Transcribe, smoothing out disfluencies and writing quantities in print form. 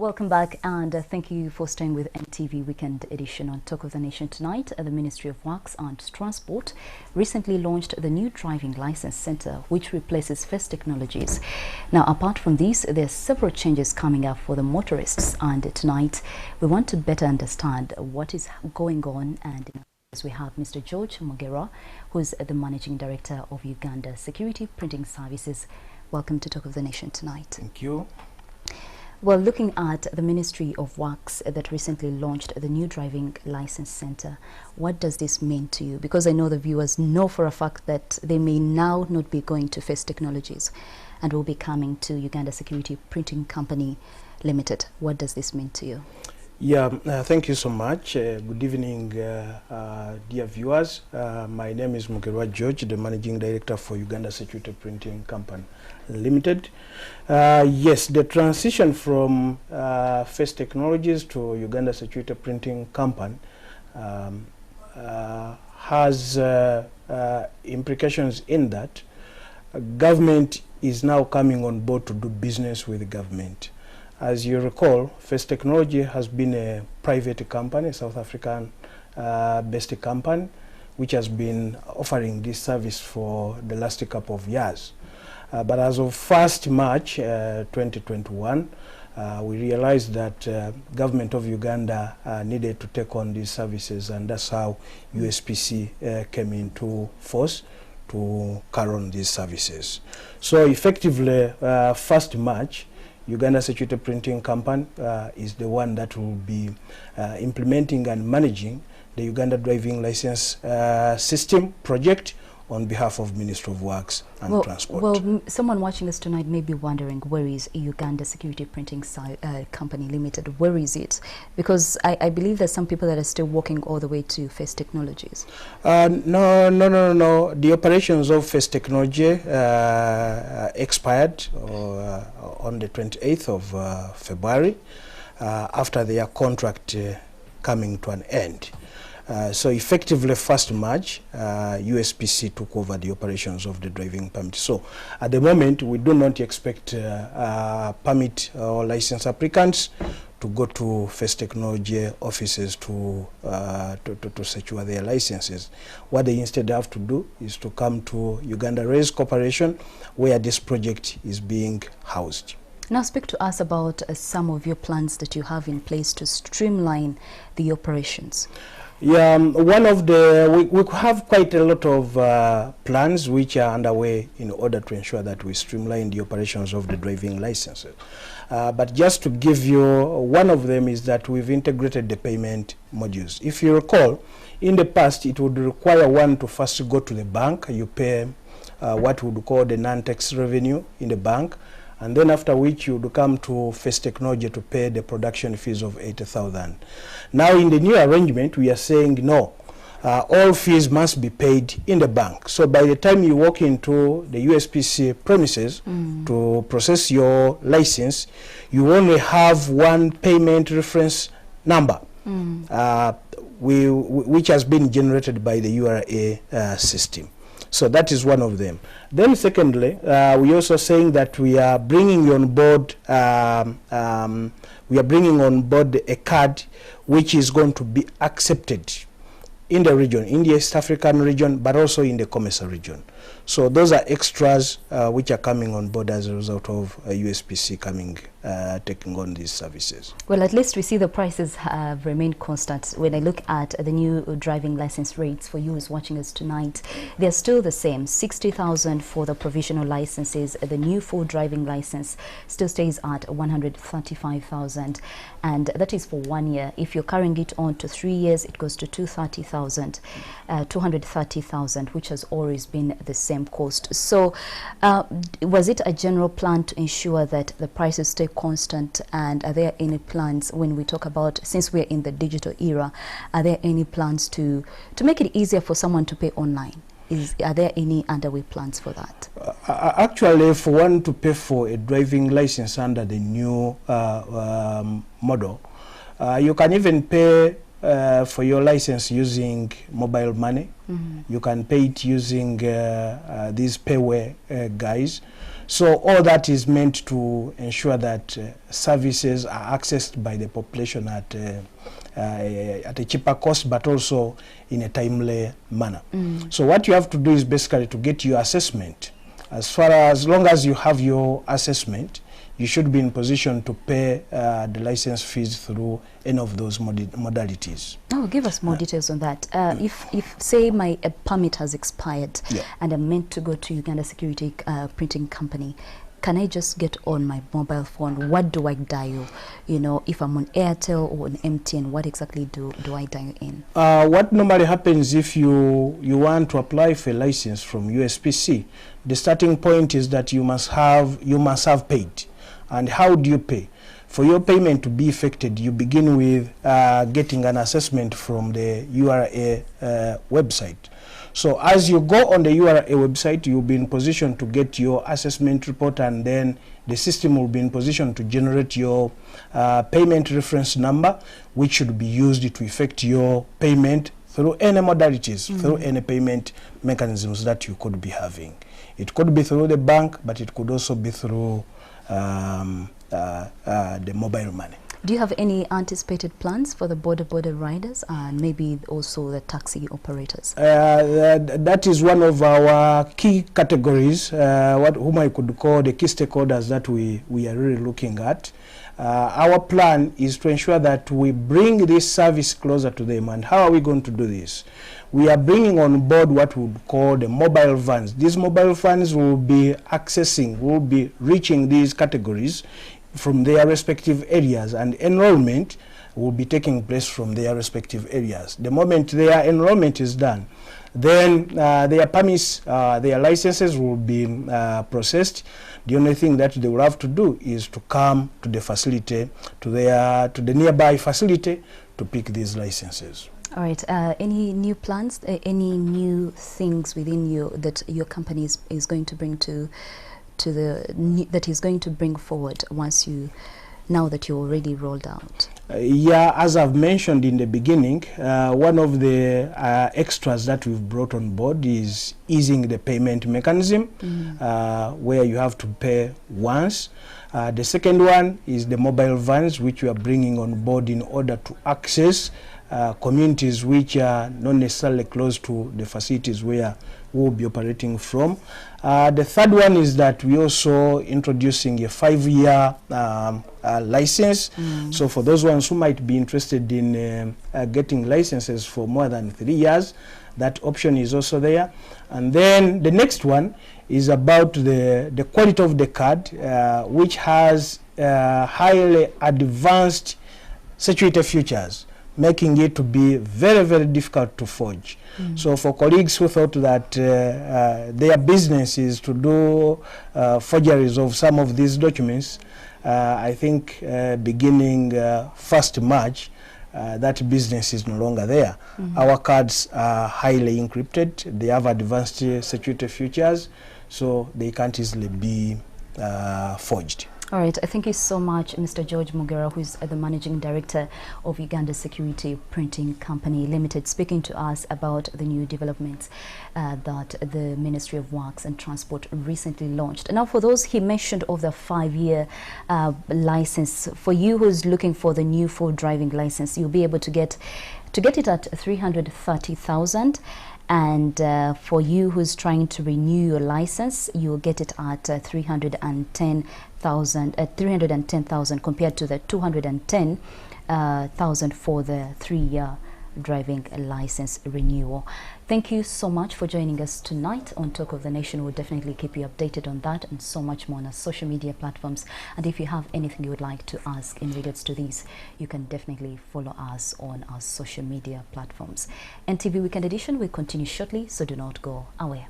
Welcome back, and thank you for staying with MTV Weekend Edition. On Talk of the Nation tonight, the Ministry of Works and Transport recently launched the new driving license center, which replaces First Technologies. Now, apart from these, there are several changes coming up for the motorists, and tonight we want to better understand what is going on. And we have Mr. George Mugerwa, who is the Managing Director of Uganda Security Printing Services. Welcome to Talk of the Nation tonight. Thank you. Well, looking at the Ministry of Works that recently launched the new driving license center, what does this mean to you? Because I know the viewers know for a fact that they may now not be going to First Technologies and will be coming to Uganda Security Printing Company Limited. What does this mean to you? Yeah, thank you so much. Good evening, dear viewers. My name is Mugerwa George, the Managing Director for Uganda Security Printing Company Limited. Yes, the transition from First Technologies to Uganda Security Printing Company has implications in that government is now coming on board to do business with the government. As you recall, First Technology has been a private company, South African based company, which has been offering this service for the last couple of years. But as of 1st March 2021, we realized that government of Uganda needed to take on these services, and that's how USPC came into force to carry on these services. So effectively, 1st March, Uganda Security Printing Company is the one that will be implementing and managing the Uganda Driving License System project on behalf of Ministry of Works and Transport. Well, someone watching us tonight may be wondering, where is Uganda Security Printing Company Limited? Where is it? Because I believe there's some people that are still walking all the way to First Technologies. No. The operations of First Technology expired on the 28th of February after their contract coming to an end. So effectively 1st March, USPC took over the operations of the driving permit. So at the moment, we do not expect permit or license applicants to go to First Technology offices to secure their licenses. What they instead have to do is to come to Uganda Rails Corporation, where this project is being housed. Now speak to us about some of your plans that you have in place to streamline the operations. Yeah, one of the, we have quite a lot of plans which are underway in order to ensure that we streamline the operations of the driving licenses. But just to give you, one of them is that we've integrated the payment modules. If you recall, in the past, it would require one to first go to the bank. You pay what we would call the non-tax revenue in the bank, and then after which you would come to First Technology to pay the production fees of 80,000. Now in the new arrangement, we are saying no, all fees must be paid in the bank. So by the time you walk into the USPC premises to process your license, you only have one payment reference number, which has been generated by the URA system. So that is one of them. Then secondly, we also saying that we are bringing on board a card which is going to be accepted in the region, in the East African region, but also in the COMESA region. So those are extras which are coming on board as a result of USPC coming, taking on these services. Well, at least we see the prices have remained constant. When I look at the new driving license rates for you who's watching us tonight, they're still the same. 60,000 for the provisional licenses. The new full driving license still stays at 135,000, and that is for 1 year. If you're carrying it on to 3 years, it goes to 230,000, which has always been the same cost. So was it a general plan to ensure that the prices stay constant, and are there any plans when we talk about, since we're in the digital era, are there any plans to make it easier for someone to pay online? Are there any underway plans for that? Actually, for one to pay for a driving license under the new model, you can even pay for your license using mobile money. You can pay it using these payware guys. So all that is meant to ensure that services are accessed by the population at a cheaper cost, but also in a timely manner. So what you have to do is basically to get your assessment. As long as you have your assessment, you should be in position to pay the license fees through any of those modalities. Oh, give us more details on that. If say my permit has expired and I'm meant to go to Uganda Security Printing Company, can I just get on my mobile phone? What do I dial? You know, if I'm on Airtel or on MTN, what exactly do I dial in? What normally happens if you want to apply for a license from USPC, the starting point is that you must have paid. And how do you pay? For your payment to be effected, you begin with getting an assessment from the URA website. So as you go on the URA website, you'll be in position to get your assessment report, and then the system will be in position to generate your payment reference number, which should be used to effect your payment through any modalities, through any payment mechanisms that you could be having. It could be through the bank, but it could also be through the mobile money. Do you have any anticipated plans for the border riders and maybe also the taxi operators? That is one of our key categories, whom I could call the key stakeholders that we are really looking at. Our plan is to ensure that we bring this service closer to them. And how are we going to do this? We are bringing on board what we would call the mobile vans. These mobile vans will be reaching these categories from their respective areas, and enrollment will be taking place from their respective areas. The moment their enrollment is done, then their permits, their licenses will be processed. The only thing that they will have to do is to come to the facility, to the nearby facility, to pick these licenses. All right. Any new plans? Any new things within you that your company is going to bring that is going to bring forward now that you're already rolled out? As I've mentioned in the beginning, one of the extras that we've brought on board is easing the payment mechanism, where you have to pay once. The second one is the mobile vans, which we are bringing on board in order to access communities which are not necessarily close to the facilities where we'll be operating from. The third one is that we're also introducing a 5-year license. So for those ones who might be interested in getting licenses for more than 3 years, that option is also there. And then the next one is about the quality of the card, which has highly advanced security features, making it to be very, very difficult to forge. So for colleagues who thought that their business is to do forgeries of some of these documents, I think beginning 1st March, that business is no longer there. Our cards are highly encrypted. They have advanced security features, so they can't easily be forged. All right, thank you so much, Mr. George Mugerwa, who is the Managing Director of Uganda Security Printing Company Limited, speaking to us about the new developments that the Ministry of Works and Transport recently launched. Now, for those he mentioned of the 5-year license, for you who's looking for the new full driving license, you'll be able to get it at 330,000. And for you who's trying to renew your license, you'll get it at 310,000 compared to the 210,000 for the 3-year driving license renewal. Thank you so much for joining us tonight on Talk of the Nation. We'll definitely keep you updated on that and so much more on our social media platforms. And if you have anything you would like to ask in regards to these, you can definitely follow us on our social media platforms. NTV Weekend Edition will continue shortly, so do not go away.